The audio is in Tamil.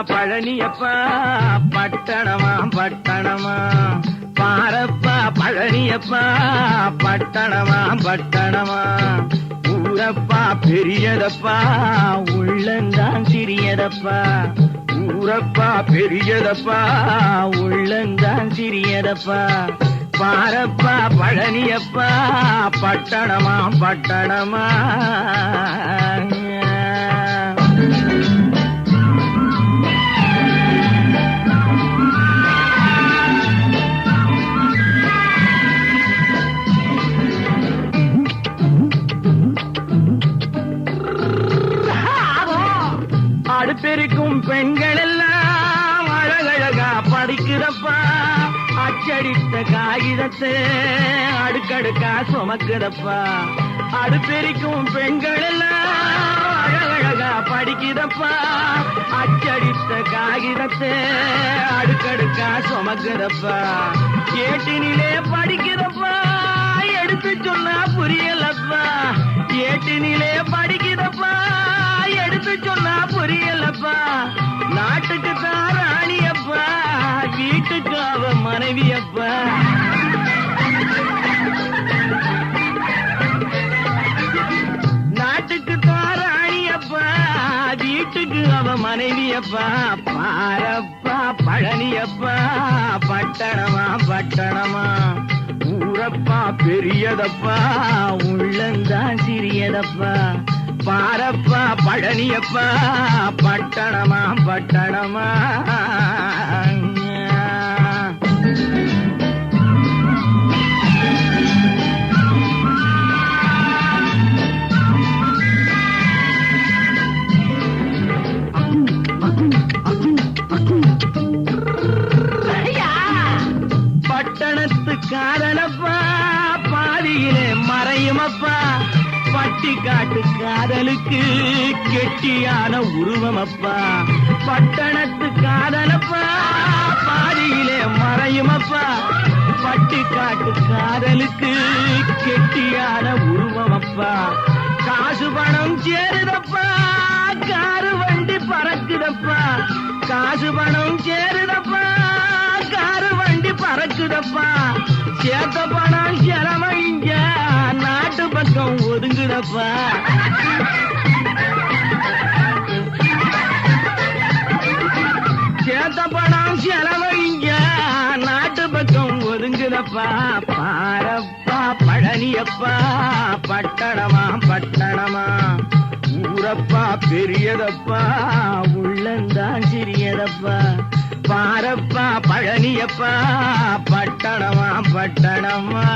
பழனியப்பா பட்டணமா பட்டணமா பாரப்பா பழனியப்பா பட்டணமா பட்டணமா ஊரப்பா பெரியதப்பா உள்ளந்தான் சிறியதப்பா ஊரப்பா பெரியதப்பா உள்ளந்தான் சிறியதப்பா பாரப்பா பழனியப்பா பட்டணமா பட்டணமா அடுப்பெருக்கும் பெண்கள் எல்லாம் அழகழகா படிக்கிறப்பா அச்சடித்த காகிதத்தை அடுக்கடுக்கா சுமக்குதப்பா அடுப்பெருக்கும் பெண்கள் எல்லாம் அழகழகா படிக்கிறப்பா அச்சடித்த காகிதத்தை அடுக்கடுக்கா சுமக்குதப்பா ஏட்டினிலே படிக்கிறப்பா எடுத்து சொன்னா புரியலப்பா ஏட்டினிலே படிக்கிறப்பா எடுத்து சொன்னா புரியலப்பா நாட்டுக்கு தான் ராணியப்பா வீட்டுக்கு அவ மனைவியப்பா நாட்டுக்கு தான் ராணியப்பா வீட்டுக்கு அவ மனைவியப்பா பாரப்பா பழனியப்பா பட்டணமா பட்டணமா ஊரப்பா பெரியதப்பா உள்ளந்தான் சிறியதப்பா பாரப்பா பழனியப்பா பட்டணமா பட்டணமா பட்டணத்து காரணப்பா பாதியிலே மறையுமப்பா பட்டி காட்டு காதலுக்கு கெட்டியான உருவமப்பா பட்டணத்து காதலப்பா பாதியிலே மறையுமப்பா பட்டி காட்டு காதலுக்கு கெட்டியான உருவமப்பா காசு பணம் சேருதப்பா காரு வண்டி பறக்குதப்பா காசு பணம் சேருதப்பா காரு வண்டி பறக்குதப்பா சேத்த பணம் செலவழிங்க நாட்டு பக்கம் ஒதுங்குதப்பா சேத்த பணம் செலவழிங்க நாட்டு பக்கம் ஒதுங்குதப்பா பாரப்பா பழனியப்பா பட்டணமா பட்டணமா ஊரப்பா பெரியதப்பா உள்ளந்தான் சிறியதப்பா பாரப்பா பழனியப்பா பட்டணமா பட்டணமா